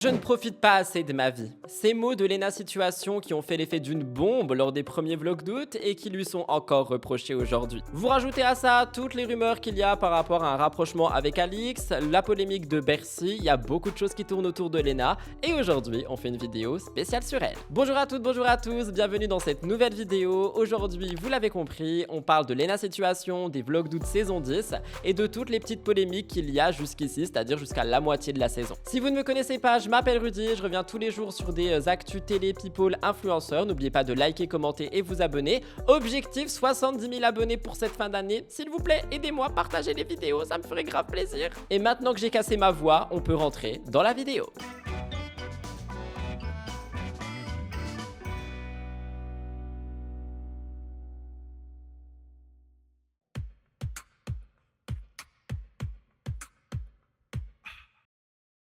Je ne profite pas assez de ma vie. Ces mots de Léna Situation qui ont fait l'effet d'une bombe lors des premiers vlogs d'août et qui lui sont encore reprochés aujourd'hui. Vous rajoutez à ça toutes les rumeurs qu'il y a par rapport à un rapprochement avec Alix, la polémique de Bercy, il y a beaucoup de choses qui tournent autour de Léna et aujourd'hui on fait une vidéo spéciale sur elle. Bonjour à toutes, bonjour à tous, bienvenue dans cette nouvelle vidéo. Aujourd'hui, vous l'avez compris, on parle de Léna Situation, des vlogs d'août saison 10 et de toutes les petites polémiques qu'il y a jusqu'ici, c'est-à-dire jusqu'à la moitié de la saison. Si vous ne me connaissez pas, je m'appelle Rudy, je reviens tous les jours sur des actus télé, people, influenceurs. N'oubliez pas de liker, commenter et vous abonner. Objectif 70 000 abonnés pour cette fin d'année. S'il vous plaît, aidez-moi, partagez les vidéos, ça me ferait grave plaisir. Et maintenant que j'ai cassé ma voix, on peut rentrer dans la vidéo.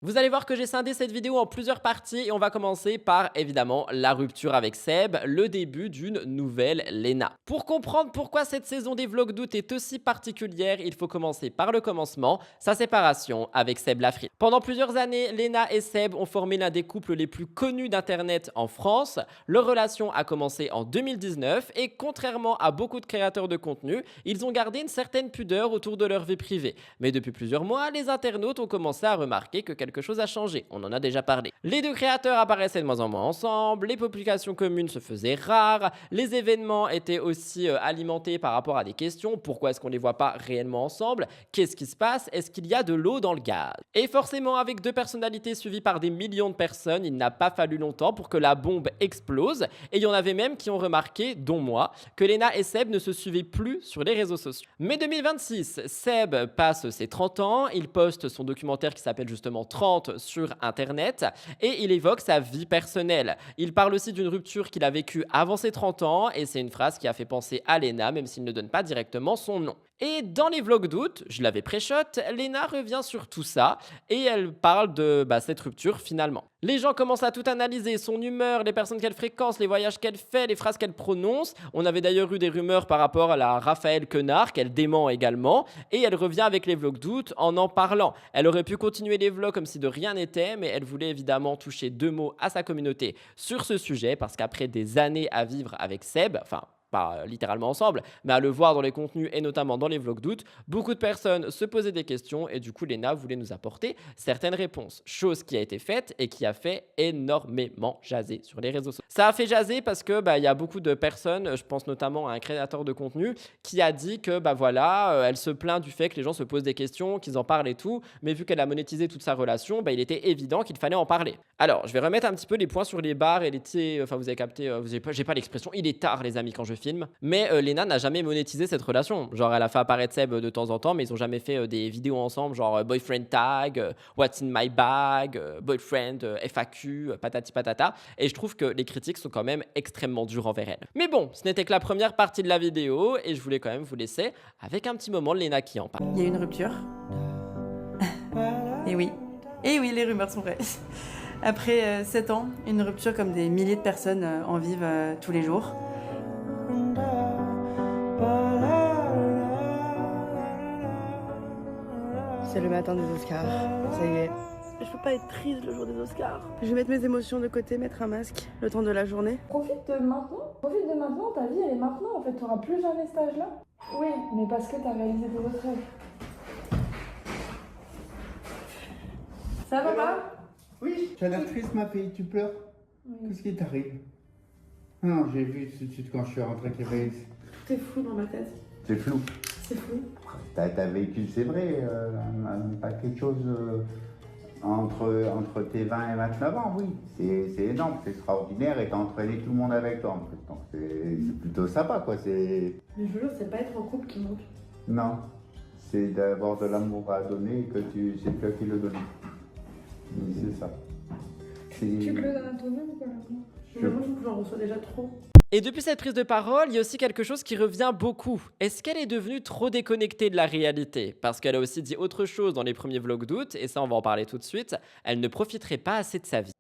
Vous allez voir que j'ai scindé cette vidéo en plusieurs parties et on va commencer par évidemment la rupture avec Seb, le début d'une nouvelle Léna. Pour comprendre pourquoi cette saison des vlogs d'août est aussi particulière, il faut commencer par le commencement, sa séparation avec Seb Lafrite. Pendant plusieurs années, Léna et Seb ont formé l'un des couples les plus connus d'internet en France. Leur relation a commencé en 2019 et contrairement à beaucoup de créateurs de contenu, ils ont gardé une certaine pudeur autour de leur vie privée. Mais depuis plusieurs mois, les internautes ont commencé à remarquer que quelque chose a changé, on en a déjà parlé. Les deux créateurs apparaissaient de moins en moins ensemble, les publications communes se faisaient rares, les événements étaient aussi alimentés par rapport à des questions, pourquoi est-ce qu'on les voit pas réellement ensemble, qu'est-ce qui se passe, est-ce qu'il y a de l'eau dans le gaz? Et forcément avec deux personnalités suivies par des millions de personnes, il n'a pas fallu longtemps pour que la bombe explose, et il y en avait même qui ont remarqué, dont moi, que Léna et Seb ne se suivaient plus sur les réseaux sociaux. Mais 2026, Seb passe ses 30 ans, il poste son documentaire qui s'appelle justement 30 sur internet et il évoque sa vie personnelle. Il parle aussi d'une rupture qu'il a vécue avant ses 30 ans et c'est une phrase qui a fait penser à Léna même s'il ne donne pas directement son nom. Et dans les vlogs d'août, je l'avais pré-shot, Léna revient sur tout ça et elle parle de cette rupture finalement. Les gens commencent à tout analyser, son humeur, les personnes qu'elle fréquente, les voyages qu'elle fait, les phrases qu'elle prononce. On avait d'ailleurs eu des rumeurs par rapport à la Raphaël Quenard qu'elle dément également et elle revient avec les vlogs d'août en parlant. Elle aurait pu continuer les vlogs comme si de rien n'était mais elle voulait évidemment toucher deux mots à sa communauté sur ce sujet parce qu'après des années à vivre avec Seb, enfin pas littéralement ensemble, mais à le voir dans les contenus et notamment dans les vlogs d'août, beaucoup de personnes se posaient des questions et du coup Léna voulait nous apporter certaines réponses. Chose qui a été faite et qui a fait énormément jaser sur les réseaux sociaux. Ça a fait jaser parce que il y a beaucoup de personnes, je pense notamment à un créateur de contenu qui a dit que elle se plaint du fait que les gens se posent des questions, qu'ils en parlent et tout, mais vu qu'elle a monétisé toute sa relation, il était évident qu'il fallait en parler. Alors, je vais remettre un petit peu les points sur les barres et les vous avez capté, j'ai pas l'expression, il est tard les amis quand je filme, mais Léna n'a jamais monétisé cette relation. Genre elle a fait apparaître Seb de temps en temps, mais ils ont jamais fait des vidéos ensemble, genre boyfriend tag, what's in my bag, boyfriend FAQ, patati patata. Et je trouve que les critiques sont quand même extrêmement dures envers elle. Mais bon, ce n'était que la première partie de la vidéo et je voulais quand même vous laisser avec un petit moment de Léna qui en parle. Il y a une rupture. Et oui. Et oui, les rumeurs sont vraies. Après 7 ans, une rupture comme des milliers de personnes en vivent tous les jours. C'est le matin des Oscars, ça y est. Je peux pas être triste le jour des Oscars. Je vais mettre mes émotions de côté, mettre un masque le temps de la journée. Profite de maintenant, ta vie elle est maintenant en fait, t'auras plus jamais cet âge-là. Oui, mais parce que t'as réalisé tes autres rêves. Ça va pas? Oui, tu as l'air triste ma fille, tu pleures? Oui. Qu'est-ce qui t'arrive? Non, j'ai vu tout de suite quand je suis rentré qu'il y avait... Tout est flou dans ma tête. C'est flou. C'est flou. T'as vécu, c'est vrai, un paquet de choses entre tes 20 et 29 ans, oui. C'est énorme, c'est extraordinaire et t'as entraîné tout le monde avec toi en plus. Donc c'est plutôt sympa quoi. Mais je vous jure, c'est pas être en couple qui manque. Non, c'est d'avoir de l'amour à donner et que c'est toi qui le donnes. C'est ça. Tu te le donnes à toi-même ou pas l'amour? J'en reçois déjà trop. Et depuis cette prise de parole, il y a aussi quelque chose qui revient beaucoup. Est-ce qu'elle est devenue trop déconnectée de la réalité? Parce qu'elle a aussi dit autre chose dans les premiers vlogs d'août, et ça on va en parler tout de suite, elle ne profiterait pas assez de sa vie.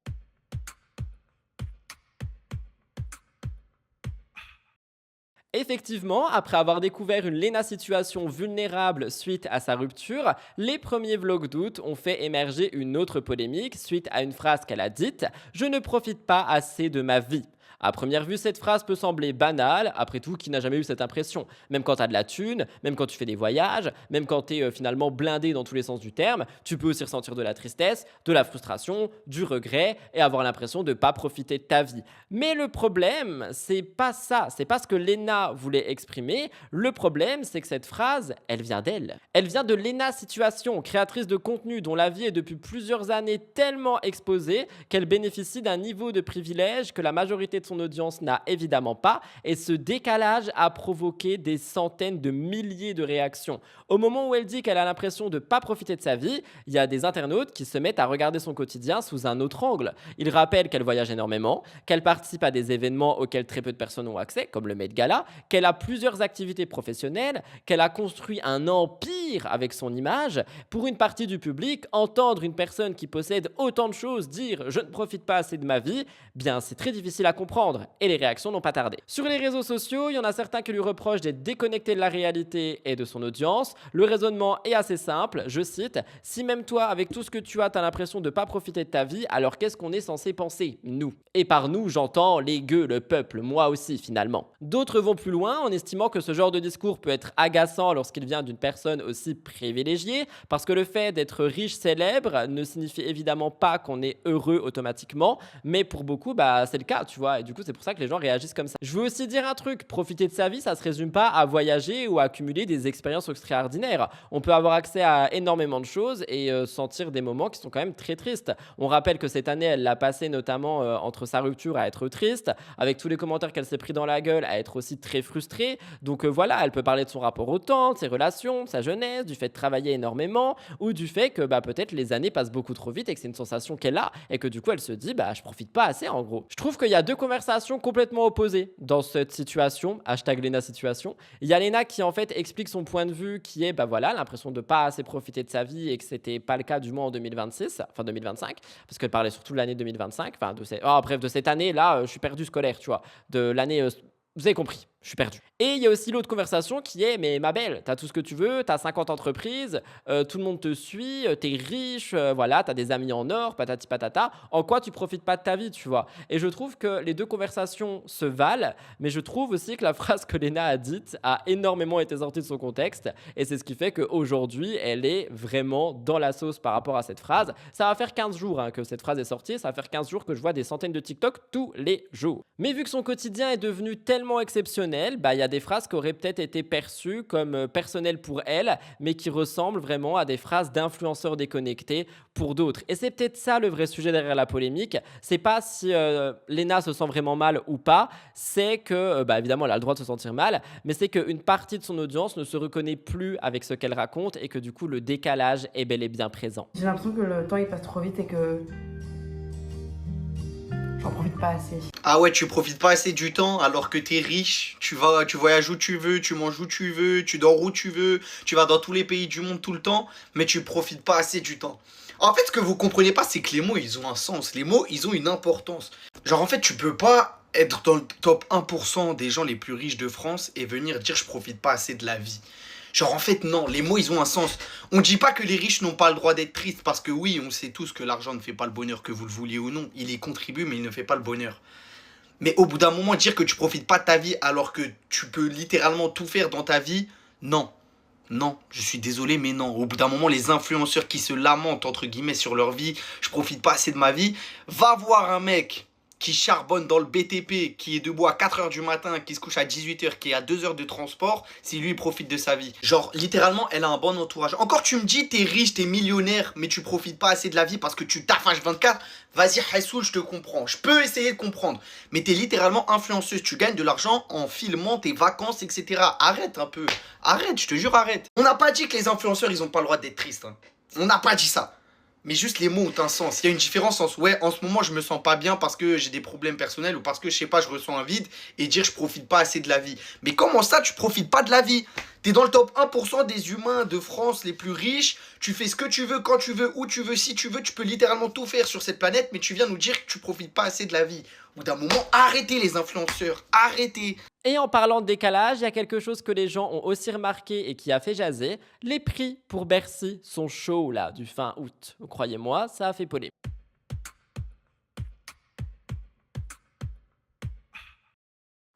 Effectivement, après avoir découvert une Léna situation vulnérable suite à sa rupture, les premiers vlogs d'août ont fait émerger une autre polémique suite à une phrase qu'elle a dite « Je ne profite pas assez de ma vie ». À première vue, cette phrase peut sembler banale, après tout, qui n'a jamais eu cette impression? Même quand tu as de la thune, même quand tu fais des voyages, même quand tu es finalement blindé dans tous les sens du terme, tu peux aussi ressentir de la tristesse, de la frustration, du regret et avoir l'impression de ne pas profiter de ta vie. Mais le problème, c'est pas ça, c'est pas ce que Léna voulait exprimer. Le problème, c'est que cette phrase, elle vient d'elle. Elle vient de Léna Situation, créatrice de contenu dont la vie est depuis plusieurs années tellement exposée qu'elle bénéficie d'un niveau de privilège que la majorité de son audience n'a évidemment pas, et ce décalage a provoqué des centaines de milliers de réactions. Au moment où elle dit qu'elle a l'impression de ne pas profiter de sa vie, il y a des internautes qui se mettent à regarder son quotidien sous un autre angle. Ils rappellent qu'elle voyage énormément, qu'elle participe à des événements auxquels très peu de personnes ont accès, comme le Met Gala, qu'elle a plusieurs activités professionnelles, qu'elle a construit un empire avec son image. Pour une partie du public, entendre une personne qui possède autant de choses dire « je ne profite pas assez de ma vie », bien c'est très difficile à comprendre. Et les réactions n'ont pas tardé. Sur les réseaux sociaux, il y en a certains qui lui reprochent d'être déconnecté de la réalité et de son audience. Le raisonnement est assez simple, je cite « Si même toi, avec tout ce que tu as, t'as l'impression de ne pas profiter de ta vie, alors qu'est-ce qu'on est censé penser, nous ?» Et par nous, j'entends les gueux, le peuple, moi aussi finalement. D'autres vont plus loin en estimant que ce genre de discours peut être agaçant lorsqu'il vient d'une personne aussi privilégiée, parce que le fait d'être riche, célèbre, ne signifie évidemment pas qu'on est heureux automatiquement, mais pour beaucoup, c'est le cas, tu vois. Et du coup, c'est pour ça que les gens réagissent comme ça. Je veux aussi dire un truc, profiter de sa vie, ça se résume pas à voyager ou à accumuler des expériences extraordinaires. On peut avoir accès à énormément de choses et sentir des moments qui sont quand même très tristes. On rappelle que cette année, elle l'a passé notamment entre sa rupture à être triste, avec tous les commentaires qu'elle s'est pris dans la gueule, à être aussi très frustrée. Donc voilà, elle peut parler de son rapport au temps, de ses relations, de sa jeunesse, du fait de travailler énormément, ou du fait que peut-être les années passent beaucoup trop vite et que c'est une sensation qu'elle a, et que du coup, elle se dit, je profite pas assez en gros. Je trouve qu'il y a deux conversations complètement opposées dans cette situation, #Léna situation. Il y a Léna qui en fait explique son point de vue qui est l'impression de pas assez profiter de sa vie et que c'était pas le cas du moins en 2026, enfin 2025, parce qu'elle parlait surtout de l'année 2025, de cette année là, je suis perdu scolaire, tu vois, de l'année, vous avez compris. Je suis perdu. Et il y a aussi l'autre conversation qui est, mais ma belle, t'as tout ce que tu veux, t'as 50 entreprises, tout le monde te suit, t'es riche, t'as des amis en or, patati patata. En quoi tu profites pas de ta vie, tu vois? Et je trouve que les deux conversations se valent, mais je trouve aussi que la phrase que Léna a dite a énormément été sortie de son contexte, et c'est ce qui fait qu'aujourd'hui, elle est vraiment dans la sauce par rapport à cette phrase. Ça va faire 15 jours que cette phrase est sortie, ça va faire 15 jours que je vois des centaines de TikTok tous les jours. Mais vu que son quotidien est devenu tellement exceptionnel, il y a des phrases qui auraient peut-être été perçues comme personnelles pour elle, mais qui ressemblent vraiment à des phrases d'influenceurs déconnectés pour d'autres. Et c'est peut-être ça le vrai sujet derrière la polémique. C'est pas si Léna se sent vraiment mal ou pas, c'est que, évidemment, elle a le droit de se sentir mal, mais c'est qu'une partie de son audience ne se reconnaît plus avec ce qu'elle raconte et que du coup, le décalage est bel et bien présent. J'ai l'impression que le temps il passe trop vite et que j'en profite pas assez. Ah ouais, tu profites pas assez du temps alors que t'es riche, tu voyages où tu veux, tu manges où tu veux, tu dors où tu veux, tu vas dans tous les pays du monde tout le temps, mais tu profites pas assez du temps. En fait, ce que vous comprenez pas, c'est que les mots, ils ont un sens. Les mots, ils ont une importance. Genre, en fait, tu peux pas être dans le top 1% des gens les plus riches de France et venir dire « je profite pas assez de la vie ». Genre, en fait, non, les mots, ils ont un sens. On dit pas que les riches n'ont pas le droit d'être tristes, parce que oui, on sait tous que l'argent ne fait pas le bonheur, que vous le vouliez ou non. Il y contribue, mais il ne fait pas le bonheur. Mais au bout d'un moment, dire que tu profites pas de ta vie alors que tu peux littéralement tout faire dans ta vie, non. Non, je suis désolé, mais non. Au bout d'un moment, les influenceurs qui se lamentent, entre guillemets, sur leur vie, je profite pas assez de ma vie, va voir un mec qui charbonne dans le BTP, qui est debout à 4h du matin, qui se couche à 18h, qui est à 2 heures de transport, si lui il profite de sa vie. Genre, littéralement, elle a un bon entourage. Encore, tu me dis, t'es riche, t'es millionnaire, mais tu profites pas assez de la vie parce que tu taffes H24. Vas-y, Hassoul, je te comprends. Je peux essayer de comprendre. Mais t'es littéralement influenceuse. Tu gagnes de l'argent en filmant tes vacances, etc. Arrête un peu. Arrête, je te jure, arrête. On n'a pas dit que les influenceurs, ils ont pas le droit d'être tristes. Hein. On n'a pas dit ça. Mais juste les mots ont un sens. Il y a une différence entre ouais, en ce moment je me sens pas bien parce que j'ai des problèmes personnels ou parce que je sais pas, je ressens un vide et dire je profite pas assez de la vie. Mais comment ça tu profites pas de la vie? T'es dans le top 1% des humains de France les plus riches. Tu fais ce que tu veux, quand tu veux, où tu veux, si tu veux. Tu peux littéralement tout faire sur cette planète, mais tu viens nous dire que tu profites pas assez de la vie. Au bout d'un moment, arrêtez les influenceurs, arrêtez. Et en parlant de décalage, il y a quelque chose que les gens ont aussi remarqué et qui a fait jaser. Les prix pour Bercy sont chauds là, du fin août. Croyez-moi, ça a fait polémique.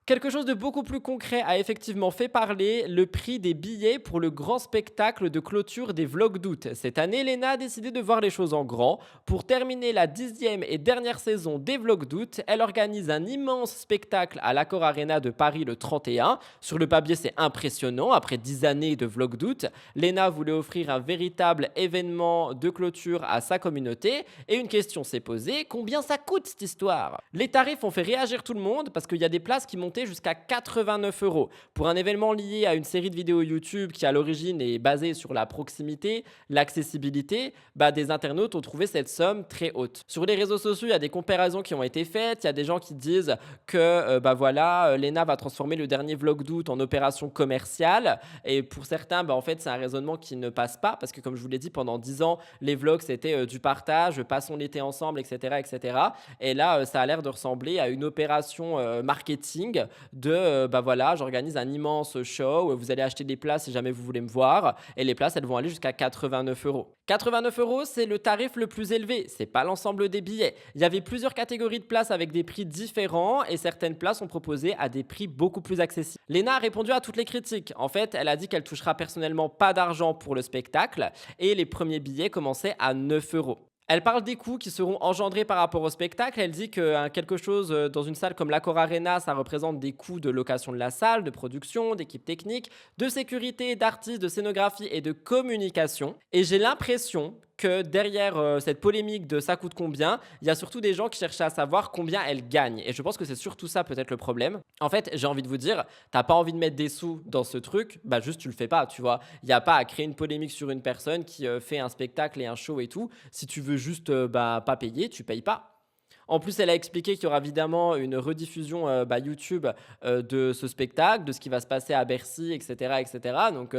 Quelque chose de beaucoup plus concret a effectivement fait parler, le prix des billets pour le grand spectacle de clôture des Vlogs d'août. Cette année, Léna a décidé de voir les choses en grand. Pour terminer la 10e et dernière saison des Vlogs d'août, elle organise un immense spectacle à l'Accor Arena de Paris le 31. Sur le papier, c'est impressionnant. Après 10 années de Vlogs d'août, Léna voulait offrir un véritable événement de clôture à sa communauté. Et une question s'est posée, combien ça coûte cette histoire? Les tarifs ont fait réagir tout le monde parce qu'il y a des places qui montaient jusqu'à 89 €. Pour un événement lié à une série de vidéos YouTube qui à l'origine est basée sur la proximité, l'accessibilité, des internautes ont trouvé cette somme très haute. Sur les réseaux sociaux, il y a des comparaisons qui ont été faites, il y a des gens qui disent que Léna va transformer le dernier Vlog d'août en opération commerciale, et pour certains, en fait, c'est un raisonnement qui ne passe pas, parce que comme je vous l'ai dit, pendant 10 ans, les vlogs c'était du partage, passons l'été ensemble, etc., etc. Et là, ça a l'air de ressembler à une opération marketing de j'organise un immense show, vous allez acheter des places si jamais vous voulez me voir, et les places elles vont aller jusqu'à 89 €. 89 € c'est le tarif le plus élevé, c'est pas l'ensemble des billets. Il y avait plusieurs catégories de places avec des prix différents et certaines places sont proposées à des prix beaucoup plus accessibles. Léna a répondu à toutes les critiques. En fait, elle a dit qu'elle touchera personnellement pas d'argent pour le spectacle et les premiers billets commençaient à 9 €. Elle parle des coûts qui seront engendrés par rapport au spectacle. Elle dit que quelque chose dans une salle comme l'Accor Arena, ça représente des coûts de location de la salle, de production, d'équipe technique, de sécurité, d'artistes, de scénographie et de communication. Et j'ai l'impression que derrière cette polémique de ça coûte combien, il y a surtout des gens qui cherchent à savoir combien elle gagne. Et je pense que c'est surtout ça peut-être le problème. En fait, j'ai envie de vous dire, t'as pas envie de mettre des sous dans ce truc, juste tu le fais pas, tu vois. Il n'y a pas à créer une polémique sur une personne qui fait un spectacle et un show et tout. Si tu veux juste pas payer, tu payes pas. En plus, elle a expliqué qu'il y aura évidemment une rediffusion YouTube de ce spectacle, de ce qui va se passer à Bercy, etc. etc. Donc,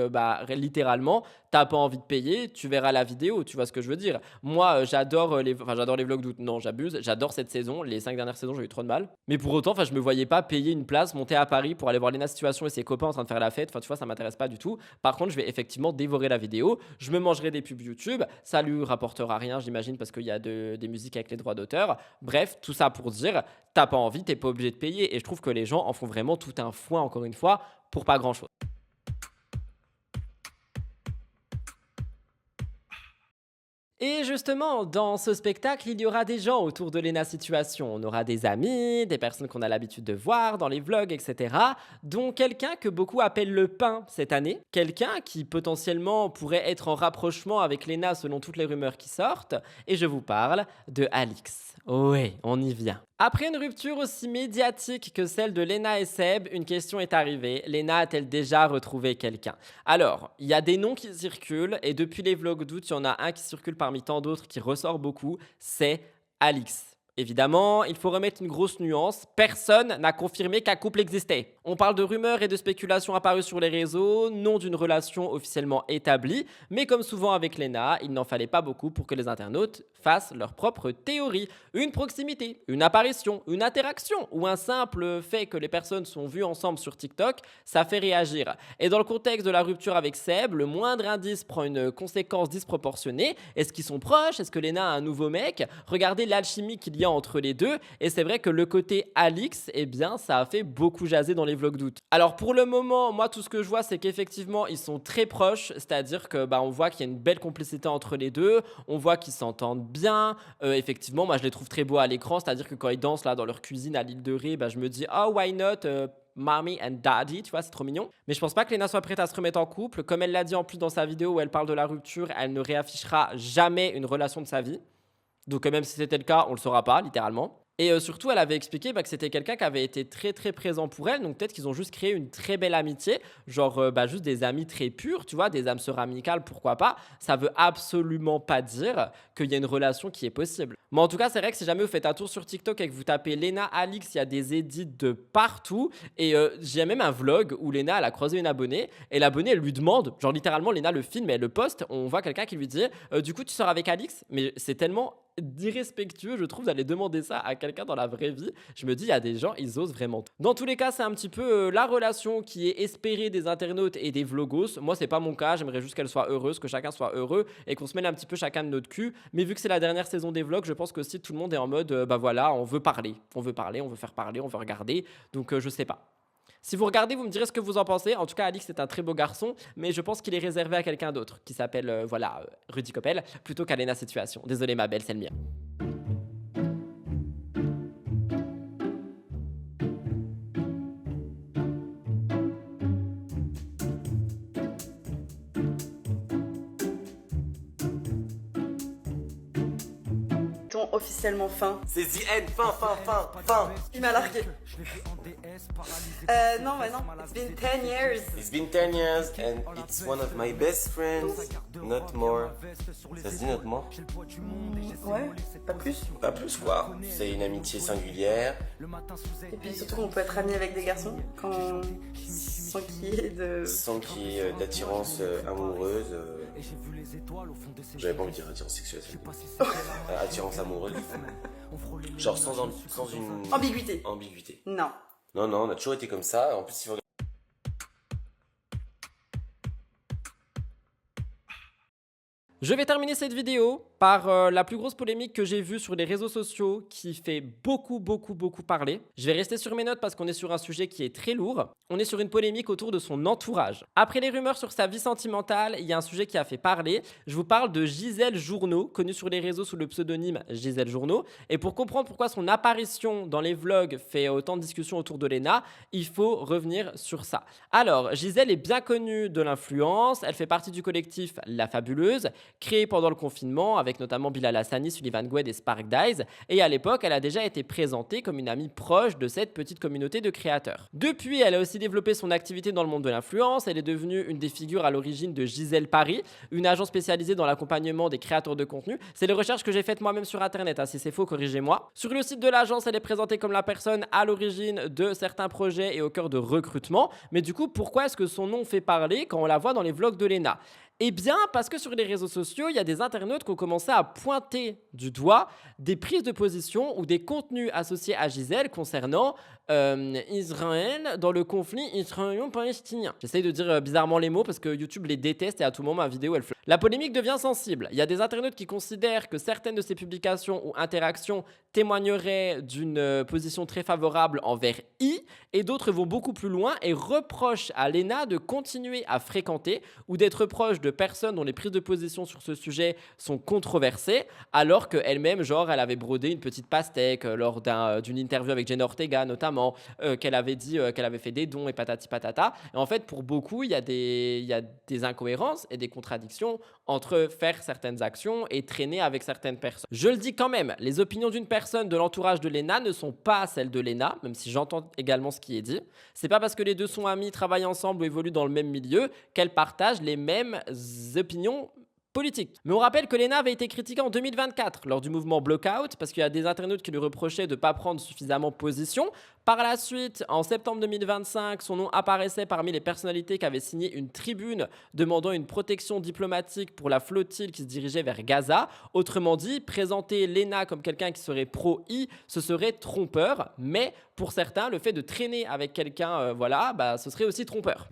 littéralement, t'as pas envie de payer, tu verras la vidéo, tu vois ce que je veux dire. Moi, j'adore les vlogs d'août, non, j'abuse, j'adore cette saison, les 5 dernières saisons, j'ai eu trop de mal. Mais pour autant, je me voyais pas payer une place, monter à Paris pour aller voir Léna Situation et ses copains en train de faire la fête, tu vois, ça m'intéresse pas du tout. Par contre, je vais effectivement dévorer la vidéo, je me mangerai des pubs YouTube, ça lui rapportera rien, j'imagine, parce qu'il y a des musiques avec les droits d'auteur. Bref, tout ça pour dire, t'as pas envie, t'es pas obligé de payer. Et je trouve que les gens en font vraiment tout un foin, encore une fois, pour pas grand chose. Et justement, dans ce spectacle, il y aura des gens autour de Léna Situation. On aura des amis, des personnes qu'on a l'habitude de voir dans les vlogs, etc. Dont quelqu'un que beaucoup appellent le pain cette année. Quelqu'un qui potentiellement pourrait être en rapprochement avec Léna selon toutes les rumeurs qui sortent. Et je vous parle de Alix. Ouais, on y vient. Après une rupture aussi médiatique que celle de Léna et Seb, une question est arrivée. Léna a-t-elle déjà retrouvé quelqu'un? Alors, il y a des noms qui circulent et depuis les vlogs d'août, il y en a un qui circule parmi tant d'autres qui ressort beaucoup, c'est Alix. Évidemment, il faut remettre une grosse nuance. Personne n'a confirmé qu'un couple existait. On parle de rumeurs et de spéculations apparues sur les réseaux, non d'une relation officiellement établie, mais comme souvent avec Léna, il n'en fallait pas beaucoup pour que les internautes fassent leur propre théorie. Une proximité, une apparition, une interaction ou un simple fait que les personnes sont vues ensemble sur TikTok, ça fait réagir. Et dans le contexte de la rupture avec Seb, le moindre indice prend une conséquence disproportionnée. Est-ce qu'ils sont proches? Est-ce que Léna a un nouveau mec? Regardez l'alchimie qu'il y a entre les deux, et c'est vrai que le côté Alix, ça a fait beaucoup jaser dans les vlogs d'août. Alors pour le moment, moi tout ce que je vois, c'est qu'effectivement ils sont très proches, c'est-à-dire que on voit qu'il y a une belle complicité entre les deux, on voit qu'ils s'entendent bien. Effectivement, moi je les trouve très beaux à l'écran, c'est-à-dire que quand ils dansent là dans leur cuisine à l'île de Ré, je me dis oh why not Mommy and Daddy, tu vois, c'est trop mignon. Mais je pense pas que Léna soit prête à se remettre en couple. Comme elle l'a dit en plus dans sa vidéo où elle parle de la rupture, elle ne réaffichera jamais une relation de sa vie. Donc même si c'était le cas, on le saura pas, littéralement. Et surtout, elle avait expliqué que c'était quelqu'un qui avait été très très présent pour elle. Donc peut-être qu'ils ont juste créé une très belle amitié. Genre juste des amis très purs, tu vois, des âmes sœurs amicales, pourquoi pas. Ça veut absolument pas dire qu'il y a une relation qui est possible. Mais en tout cas, c'est vrai que si jamais vous faites un tour sur TikTok et que vous tapez Lena Alix, il y a des edits de partout. Et j'ai même un vlog où Lena, elle a croisé une abonnée. Et l'abonnée, elle lui demande, genre littéralement, Lena le filme et elle le poste. On voit quelqu'un qui lui dit du coup, tu sors avec Alix? Mais c'est tellement irrespectueux, je trouve, d'aller demander ça à quelqu'un dans la vraie vie. Je me dis, il y a des gens, ils osent vraiment. Dans tous les cas, c'est un petit peu la relation qui est espérée des internautes et des vlogos. Moi, c'est pas mon cas. J'aimerais juste qu'elle soit heureuse, que chacun soit heureux et qu'on se mène un petit peu chacun de notre cul. Mais vu que c'est la dernière saison des vlogs, je pense qu'aussi tout le monde est en mode, bah voilà, on veut parler, on veut parler, on veut faire parler, on veut regarder. Donc, je sais pas. Si vous regardez, vous me direz ce que vous en pensez. En tout cas, Alix est un très beau garçon, mais je pense qu'il est réservé à quelqu'un d'autre, qui s'appelle, Rudy Koppel, plutôt qu'Alena Situation. Désolé ma belle, c'est le mien. Officiellement fin. C'est the end, fin. Tu m'as largué. Non. It's been 10 years. It's been 10 years and it's one of my best friends, not more. Ça se dit not more? Ouais, pas plus. Pas plus quoi. C'est une amitié singulière. Et puis surtout qu'on peut être ami avec des garçons sans qu'il y ait de... Sans qu'il y ait d'attirance amoureuse. J'avais pas envie de dire attirance sexuelle. Attirance amoureuse. Genre sans une... Ambiguïté. Non. Non, on a toujours été comme ça. En plus, si vous... Je vais terminer cette vidéo par la plus grosse polémique que j'ai vue sur les réseaux sociaux qui fait beaucoup parler. Je vais rester sur mes notes parce qu'on est sur un sujet qui est très lourd. On est sur une polémique autour de son entourage. Après les rumeurs sur sa vie sentimentale, il y a un sujet qui a fait parler. Je vous parle de Gisèle Journeau, connue sur les réseaux sous le pseudonyme Gisèle Journeau. Et pour comprendre pourquoi son apparition dans les vlogs fait autant de discussions autour de Lena, il faut revenir sur ça. Alors, Gisèle est bien connue de l'influence. Elle fait partie du collectif La Fabuleuse, créé pendant le confinement avec notamment Bilal Hassani, Sullivan Goued et Spark Dies. Et à l'époque, elle a déjà été présentée comme une amie proche de cette petite communauté de créateurs. Depuis, elle a aussi développé son activité dans le monde de l'influence. Elle est devenue une des figures à l'origine de Gisèle Paris, une agence spécialisée dans l'accompagnement des créateurs de contenu. C'est les recherches que j'ai faites moi-même sur internet, si c'est faux, corrigez-moi. Sur le site de l'agence, elle est présentée comme la personne à l'origine de certains projets et au cœur de recrutement. Mais du coup, pourquoi est-ce que son nom fait parler quand on la voit dans les vlogs de Lena ? Eh bien, parce que sur les réseaux sociaux, il y a des internautes qui ont commencé à pointer du doigt des prises de position ou des contenus associés à Gisèle concernant Israël dans le conflit israélo-palestinien. J'essaye de dire bizarrement les mots parce que YouTube les déteste et à tout moment ma vidéo elle flotte. La polémique devient sensible. Il y a des internautes qui considèrent que certaines de ces publications ou interactions témoigneraient d'une position très favorable envers I et d'autres vont beaucoup plus loin et reprochent à Lena de continuer à fréquenter ou d'être proche de personnes dont les prises de position sur ce sujet sont controversées alors qu'elle-même, genre, elle avait brodé une petite pastèque lors d'une interview avec Jenna Ortega notamment, qu'elle avait dit qu'elle avait fait des dons et patati patata. Et en fait, pour beaucoup, il y a des incohérences et des contradictions entre faire certaines actions et traîner avec certaines personnes. Je le dis quand même, les opinions d'une personne de l'entourage de Lena ne sont pas celles de Lena, même si j'entends également ce qui est dit. C'est pas parce que les deux sont amis, travaillent ensemble ou évoluent dans le même milieu qu'elles partagent les mêmes opinions politique. Mais on rappelle que Lena avait été critiquée en 2024 lors du mouvement Blockout parce qu'il y a des internautes qui lui reprochaient de ne pas prendre suffisamment position. Par la suite, en septembre 2025, son nom apparaissait parmi les personnalités qui avaient signé une tribune demandant une protection diplomatique pour la flottille qui se dirigeait vers Gaza. Autrement dit, présenter Lena comme quelqu'un qui serait pro-I, ce serait trompeur. Mais pour certains, le fait de traîner avec quelqu'un, ce serait aussi trompeur.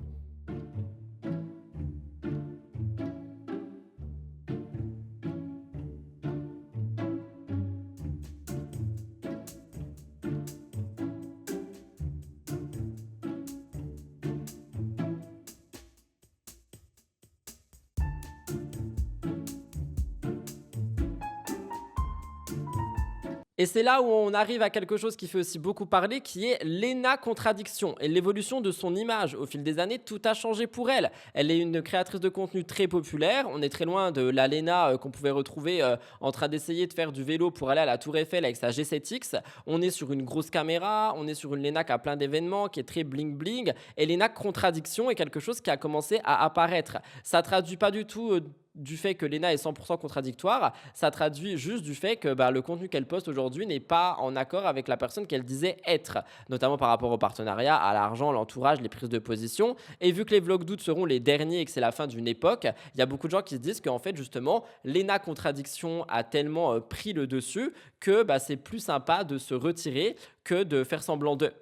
Et c'est là où on arrive à quelque chose qui fait aussi beaucoup parler, qui est Lena Contradiction et l'évolution de son image. Au fil des années, tout a changé pour elle. Elle est une créatrice de contenu très populaire. On est très loin de la Lena qu'on pouvait retrouver en train d'essayer de faire du vélo pour aller à la Tour Eiffel avec sa G7X. On est sur une grosse caméra, on est sur une Lena qui a plein d'événements, qui est très bling bling. Et Lena Contradiction est quelque chose qui a commencé à apparaître. Ça traduit pas du tout du fait que Lena est 100% contradictoire, ça traduit juste du fait que le contenu qu'elle poste aujourd'hui n'est pas en accord avec la personne qu'elle disait être, notamment par rapport au partenariat, à l'argent, l'entourage, les prises de position. Et vu que les vlogs d'août seront les derniers et que c'est la fin d'une époque, il y a beaucoup de gens qui se disent qu'en fait justement Lena Contradiction a tellement pris le dessus que c'est plus sympa de se retirer que de faire semblant d'eux.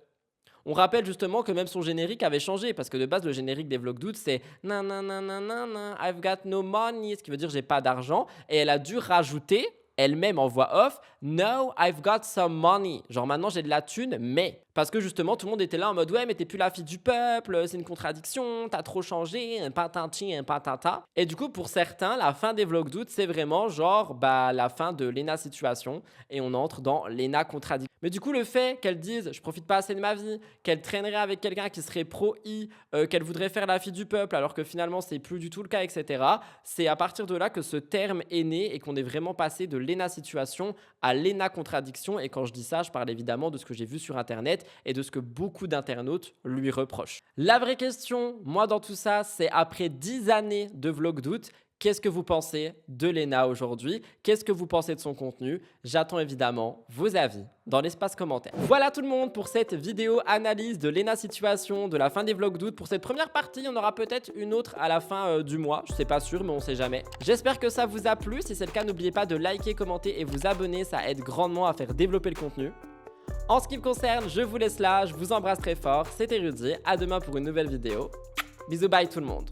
On rappelle justement que même son générique avait changé parce que de base le générique des vlogs d'août c'est nanananana, I've got no money, ce qui veut dire j'ai pas d'argent, et elle a dû rajouter elle-même en voix off no, I've got some money, genre maintenant j'ai de la thune, mais parce que justement tout le monde était là en mode ouais mais t'es plus la fille du peuple, c'est une contradiction, t'as trop changé, un patinti, un patata. Et du coup pour certains la fin des vlogs d'août c'est vraiment genre la fin de Lena Situation et on entre dans Lena Contradiction. Mais du coup le fait qu'elle dise je profite pas assez de ma vie, qu'elle traînerait avec quelqu'un qui serait pro-I, qu'elle voudrait faire la fille du peuple alors que finalement c'est plus du tout le cas, etc. C'est à partir de là que ce terme est né et qu'on est vraiment passé de Lena Situation à Lena Contradiction. Et quand je dis ça, je parle évidemment de ce que j'ai vu sur internet et de ce que beaucoup d'internautes lui reprochent. La vraie question, moi dans tout ça, c'est après 10 années de vlog d'août, qu'est-ce que vous pensez de Lena aujourd'hui? Qu'est-ce que vous pensez de son contenu? J'attends évidemment vos avis dans l'espace commentaire. Voilà tout le monde pour cette vidéo analyse de Lena Situation, de la fin des vlogs d'août. Pour cette première partie, il y en aura peut-être une autre à la fin du mois. Je sais pas sûr, mais on sait jamais. J'espère que ça vous a plu. Si c'est le cas, n'oubliez pas de liker, commenter et vous abonner. Ça aide grandement à faire développer le contenu. En ce qui me concerne, je vous laisse là. Je vous embrasse très fort. C'était Rudy. À demain pour une nouvelle vidéo. Bisous, bye tout le monde.